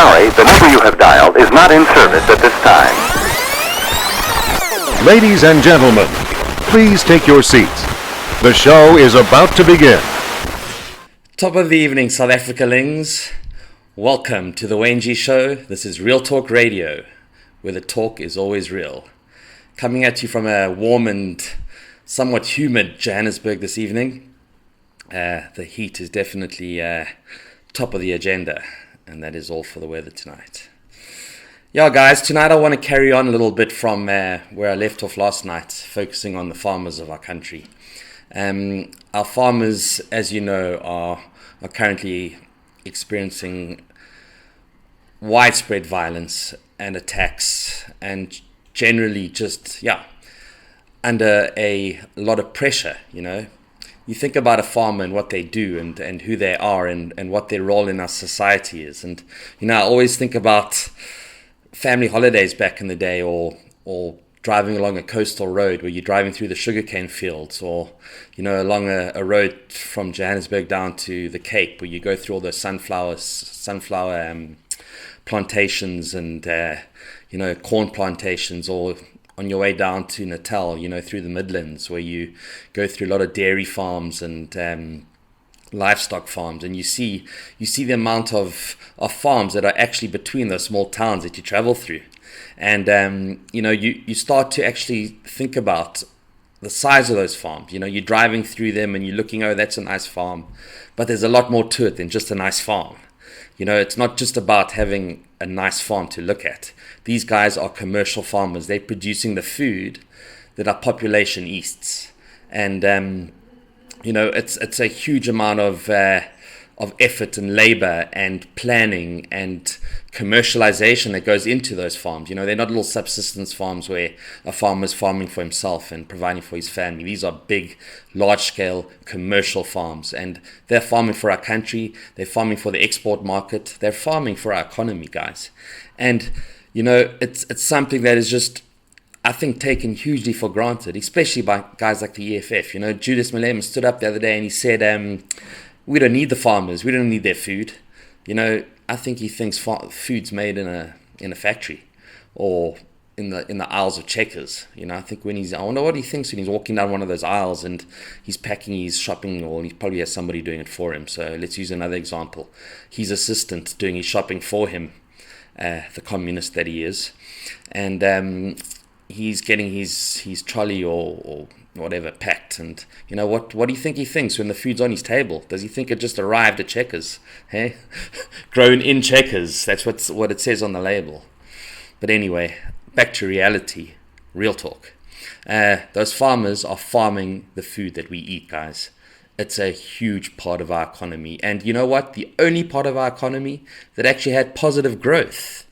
sorry, the number you have dialed is not in service at this time. Ladies and gentlemen, please take your seats. The show is about to begin. Top of the evening, South Africa-lings. Welcome to the Wayne G Show. This is Real Talk Radio, where the talk is always real. Coming at you from a warm and somewhat humid Johannesburg this evening. The heat is definitely top of the agenda, and that is all for the weather tonight. Yeah, guys, tonight I want to carry on a little bit from where I left off last night, focusing on the farmers of our country. Our farmers, as you know, are currently experiencing widespread violence and attacks, and generally just, under a lot of pressure, you know. You think about a farmer and what they do and who they are and what their role in our society is. And, you know, I always think about family holidays back in the day, or driving along a coastal road where you're driving through the sugarcane fields, or, you know, along a road from Johannesburg down to the Cape, where you go through all those sunflower plantations and, you know, corn plantations, or on your way down to Natal, you know, through the Midlands, where you go through a lot of dairy farms and livestock farms, and you see the amount of farms that are actually between those small towns that you travel through. And, you know, you start to actually think about the size of those farms. You know, you're driving through them and you're looking, oh, that's a nice farm. But there's a lot more to it than just a nice farm. You know, it's not just about having a nice farm to look at. These guys are commercial farmers. They're producing the food that our population eats. And, you know, it's a huge amount of effort and labor and planning and commercialization that goes into those farms. You know, they're not little subsistence farms where a farmer's farming for himself and providing for his family. These are big, large-scale commercial farms, and they're farming for our country. They're farming for the export market. They're farming for our economy, guys. And, you know, it's something that is just, I think, taken hugely for granted, especially by guys like the EFF. You know, Julius Malema stood up the other day and he said, we don't need the farmers. We don't need their food. You know, I think he thinks food's made in a factory or in the aisles of Checkers. You know, I wonder what he thinks when he's walking down one of those aisles and he's packing his shopping, or he probably has somebody doing it for him. So let's use another example. His assistant doing his shopping for him, the communist that he is. And he's getting his trolley or whatever packed, and you know what do you think he thinks when the food's on his table? Does he think it just arrived at Checkers? Hey, grown in Checkers. That's what it says on the label. But anyway, back to reality, real talk. Those farmers are farming the food that we eat, guys. It's a huge part of our economy, and you know what? The only part of our economy that actually had positive growth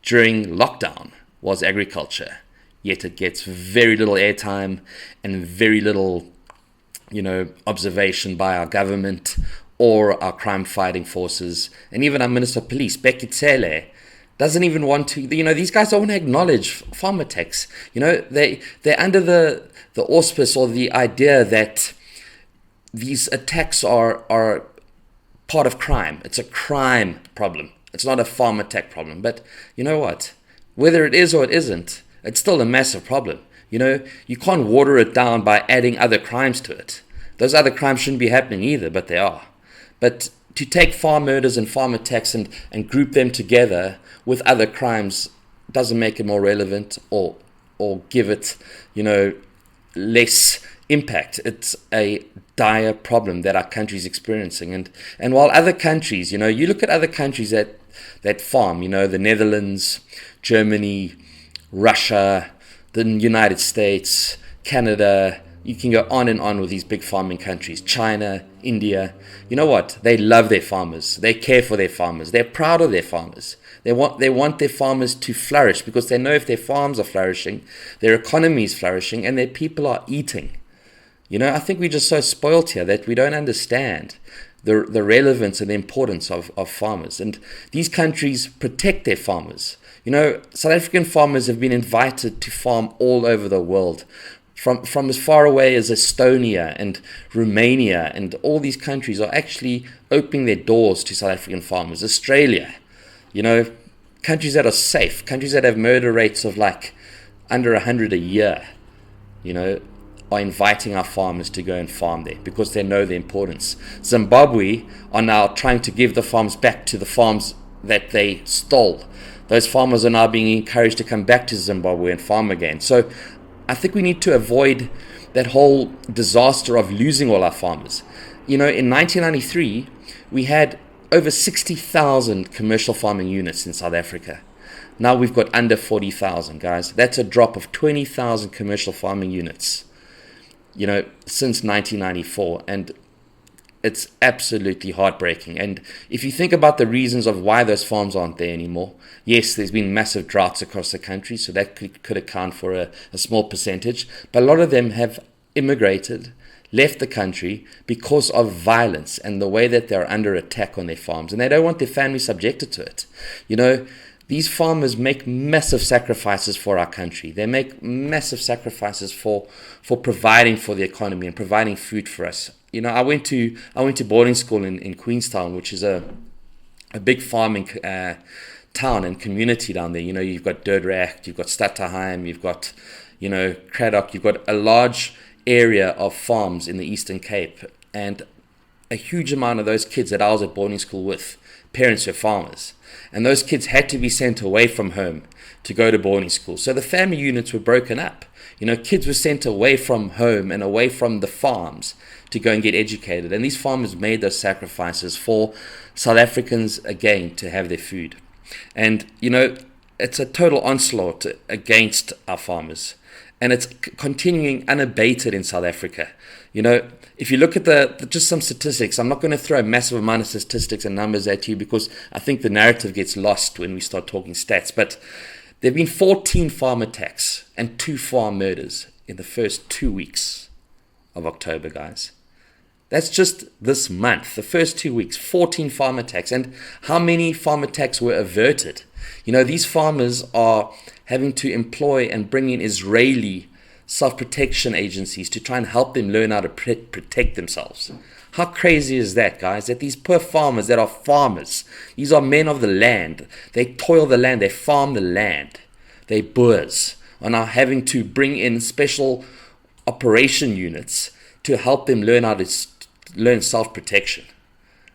during lockdown was agriculture. Yet it gets very little airtime and very little, you know, observation by our government or our crime-fighting forces. And even our Minister of Police, Becky Cele, doesn't even want to, you know, these guys don't want to acknowledge farm attacks. You know, they're under the auspice or the idea that these attacks are part of crime. It's a crime problem. It's not a farm attack problem. But you know what? Whether it is or it isn't, it's still a massive problem. You know, you can't water it down by adding other crimes to it. Those other crimes shouldn't be happening either, but they are. But to take farm murders and farm attacks and group them together with other crimes doesn't make it more relevant or give it, you know, less impact. It's a dire problem that our country is experiencing. And while other countries, you know, you look at other countries that farm, you know, the Netherlands, Germany, Russia, the United States, Canada, you can go on and on with these big farming countries, China, India. You know what? They love their farmers. They care for their farmers. They're proud of their farmers. They want their farmers to flourish, because they know if their farms are flourishing, their economy is flourishing, and their people are eating. You know, I think we're just so spoiled here that we don't understand the relevance and the importance of farmers. And these countries protect their farmers. You know, South African farmers have been invited to farm all over the world, from as far away as Estonia and Romania, and all these countries are actually opening their doors to South African farmers. Australia, You know, countries that are safe, countries that have murder rates of like under 100 a year, you know, are inviting our farmers to go and farm there because they know the importance. Zimbabwe are now trying to give the farms back to the farms that they stole. Those farmers are now being encouraged to come back to Zimbabwe and farm again. So I think we need to avoid that whole disaster of losing all our farmers. You know, in 1993, we had over 60,000 commercial farming units in South Africa. Now we've got under 40,000, guys. That's a drop of 20,000 commercial farming units, you know, since 1994. And it's absolutely heartbreaking. And if you think about the reasons of why those farms aren't there anymore, yes, there's been massive droughts across the country, so that could account for a small percentage. But a lot of them have immigrated, left the country because of violence and the way that they're under attack on their farms. And they don't want their family subjected to it. You know, these farmers make massive sacrifices for our country. They make massive sacrifices for providing for the economy and providing food for us. You know, I went to boarding school in Queenstown, which is a big farming town and community down there. You know, you've got Dordrecht, you've got Stadtheim, you've got, you know, Cradock, you've got a large area of farms in the Eastern Cape. And a huge amount of those kids that I was at boarding school with, parents were farmers. And those kids had to be sent away from home to go to boarding school. So the family units were broken up. You know, kids were sent away from home and away from the farms to go and get educated. And these farmers made those sacrifices for South Africans, again, to have their food. And, you know, it's a total onslaught against our farmers. And it's continuing unabated in South Africa. You know, if you look at just some statistics, I'm not going to throw a massive amount of statistics and numbers at you because I think the narrative gets lost when we start talking stats. But there have been 14 farm attacks and 2 farm murders in the first 2 weeks of October, guys. That's just this month, the first 2 weeks, 14 farm attacks. And how many farm attacks were averted? You know, these farmers are having to employ and bring in Israeli self-protection agencies to try and help them learn how to protect themselves. How crazy is that, guys? That these poor farmers that are farmers, these are men of the land. They toil the land, they farm the land. They boers are now having to bring in special operation units to help them learn how to learn self-protection.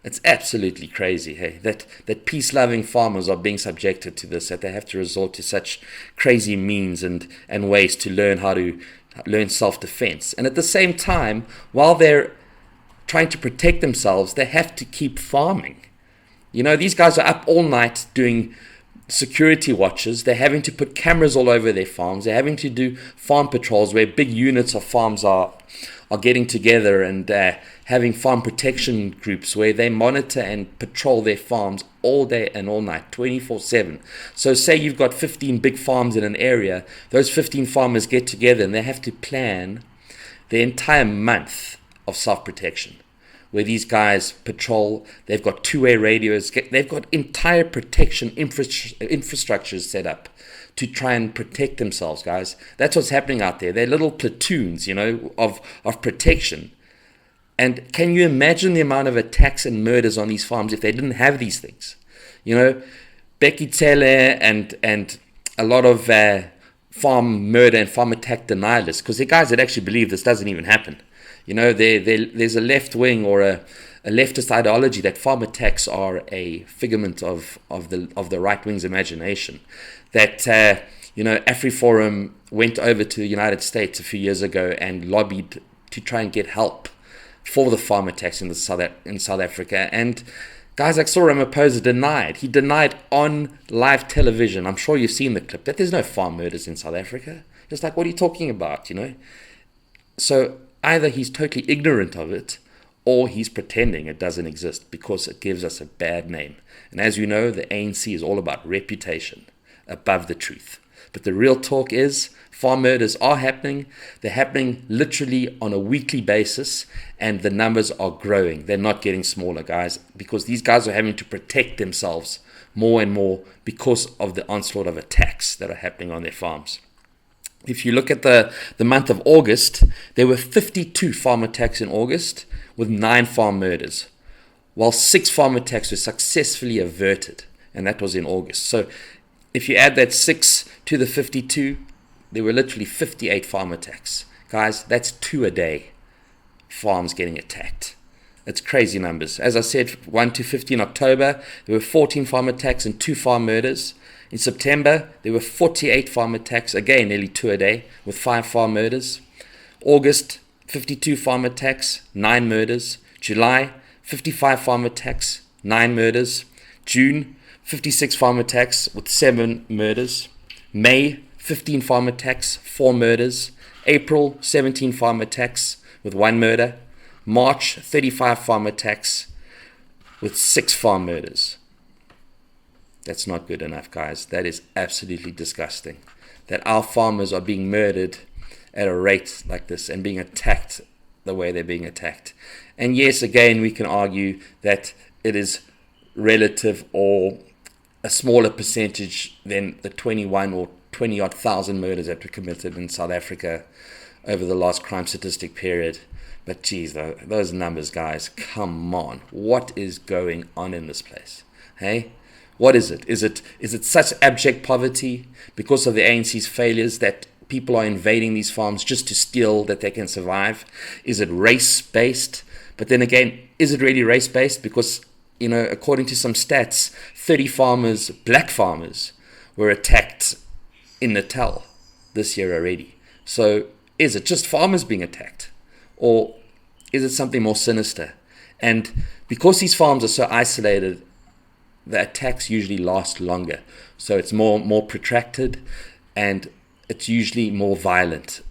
It's absolutely crazy, hey, that peace-loving farmers are being subjected to this, that they have to resort to such crazy means and ways to learn how to learn self-defense. And at the same time, while they're trying to protect themselves, they have to keep farming. You know, these guys are up all night doing security watches. They're having to put cameras all over their farms. They're having to do farm patrols where big units of farms are getting together and having farm protection groups where they monitor and patrol their farms all day and all night, 24/7. So say you've got 15 big farms in an area, those 15 farmers get together and they have to plan the entire month of self-protection, where these guys patrol. They've got two-way radios, they've got entire protection infrastructures set up to try and protect themselves, guys. That's what's happening out there. They're little platoons, you know, of protection. And can you imagine the amount of attacks and murders on these farms if they didn't have these things? You know, Becky Taylor and a lot of farm murder and farm attack denialists, because they're guys that actually believe this doesn't even happen. You know, there's a left wing or a leftist ideology that farm attacks are a figment of the right wing's imagination. That you know, AfriForum went over to the United States a few years ago and lobbied to try and get help for the farm attacks in South Africa. And guys like Cyril Ramaphosa denied. He denied on live television. I'm sure you've seen the clip that there's no farm murders in South Africa. It's like, what are you talking about? You know. So either he's totally ignorant of it, or he's pretending it doesn't exist because it gives us a bad name. And as you know, the ANC is all about reputation above the truth. But the real talk is farm murders are happening. They're happening literally on a weekly basis, and the numbers are growing. They're not getting smaller, guys, because these guys are having to protect themselves more and more because of the onslaught of attacks that are happening on their farms. If you look at the month of August, there were 52 farm attacks in August with 9 farm murders, while 6 farm attacks were successfully averted and that was in August. So if you add that 6 to the 52, there were literally 58 farm attacks. Guys, that's 2 a day, farms getting attacked. It's crazy numbers. As I said, 1 to 15 October, there were 14 farm attacks and 2 farm murders. In September, there were 48 farm attacks, again, nearly 2 a day, with 5 farm murders. August, 52 farm attacks, 9 murders. July, 55 farm attacks, 9 murders. June, 56 farm attacks with 7 murders. May, 15 farm attacks, 4 murders. April, 17 farm attacks with 1 murder. March, 35 farm attacks with 6 farm murders. That's not good enough, guys. That is absolutely disgusting. That our farmers are being murdered at a rate like this and being attacked the way they're being attacked. And yes, again, we can argue that it is relative or a smaller percentage than the 21 or 20 odd thousand murders that were committed in South Africa over the last crime statistic period. But geez, those numbers, guys, come on. What is going on in this place? Hey? What is it? Is it such abject poverty because of the ANC's failures that people are invading these farms just to steal that they can survive? Is it race-based? But then again, is it really race-based? Because, according to some stats, 30 farmers, black farmers, were attacked in Natal this year already. So is it just farmers being attacked? Or is it something more sinister? And because these farms are so isolated, the attacks usually last longer. So it's more protracted, and it's usually more violent.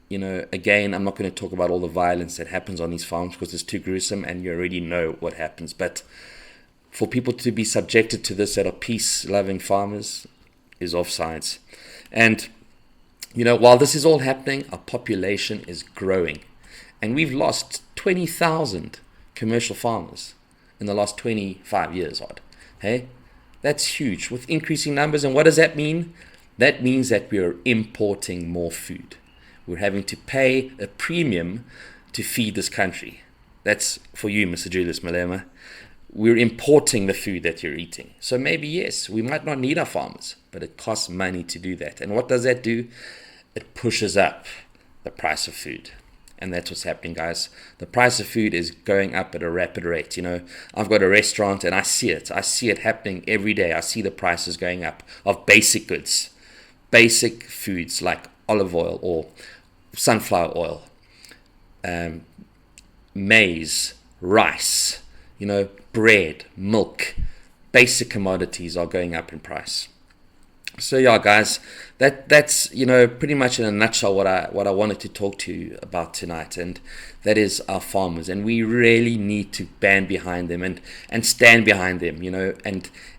Again, I'm not going to talk about all the violence that happens on these farms because it's too gruesome and you already know what happens. But for people to be subjected to this that are peace-loving farmers is offsides. And, while this is all happening, our population is growing. And we've lost 20,000 commercial farmers in the last 25 years odd. Hey, that's huge with increasing numbers. And what does that mean? That means that we are importing more food. We're having to pay a premium to feed this country. That's for you, Mr. Julius Malema. We're importing the food that you're eating. So maybe, yes, we might not need our farmers, but it costs money to do that. And what does that do? It pushes up the price of food. And that's what's happening, guys. The price of food is going up at a rapid rate. I've got a restaurant and I see it. I see it happening every day. I see the prices going up of basic goods, basic foods like olive oil or sunflower oil, maize, rice, bread, milk. Basic commodities are going up in price. So yeah, guys, that's pretty much in a nutshell what I wanted to talk to you about tonight, and that is our farmers, and we really need to band behind them and stand behind them,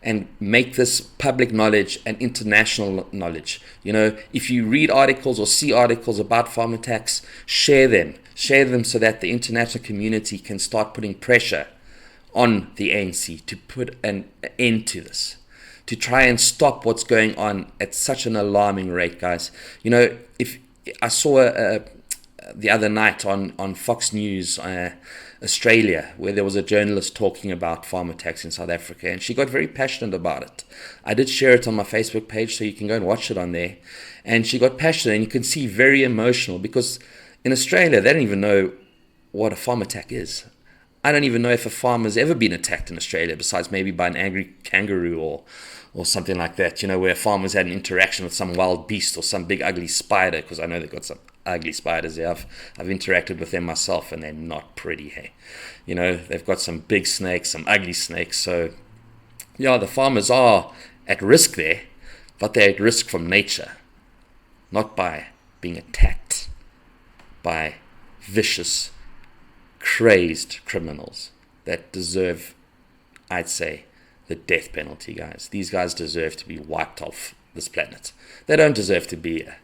and make this public knowledge and international knowledge. If you read articles or see articles about farm attacks, share them so that the international community can start putting pressure on the ANC to put an end to this, to try and stop what's going on at such an alarming rate, guys. If I saw the other night on Fox News Australia, where there was a journalist talking about farm attacks in South Africa, and she got very passionate about it. I did share it on my Facebook page, so you can go and watch it on there. And she got passionate, and you can see very emotional, because in Australia, they don't even know what a farm attack is. I don't even know if a farm has ever been attacked in Australia, besides maybe by an angry kangaroo or something like that, where farmers had an interaction with some wild beast or some big ugly spider, because I know they've got some ugly spiders there. I've interacted with them myself, and they're not pretty, hey. They've got some big snakes, some ugly snakes. So, yeah, the farmers are at risk there, but they're at risk from nature, not by being attacked by vicious, crazed criminals that deserve, I'd say, the death penalty, guys. These guys deserve to be wiped off this planet. They don't deserve to be here.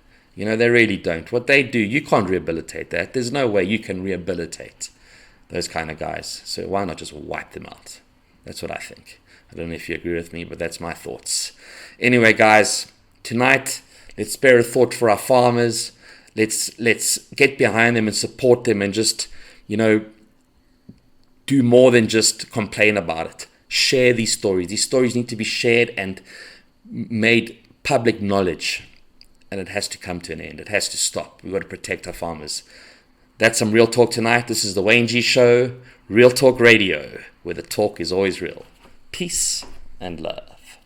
They really don't. What they do, you can't rehabilitate that. There's no way you can rehabilitate those kind of guys. So why not just wipe them out? That's what I think. I don't know if you agree with me, but that's my thoughts. Anyway, guys, tonight, let's spare a thought for our farmers. Let's get behind them and support them, and just, do more than just complain about it. Share these stories. These stories need to be shared and made public knowledge. And it has to come to an end. It has to stop. We've got to protect our farmers. That's some Real Talk tonight. This is the Wayne G Show, Real Talk Radio, where the talk is always real. Peace and love.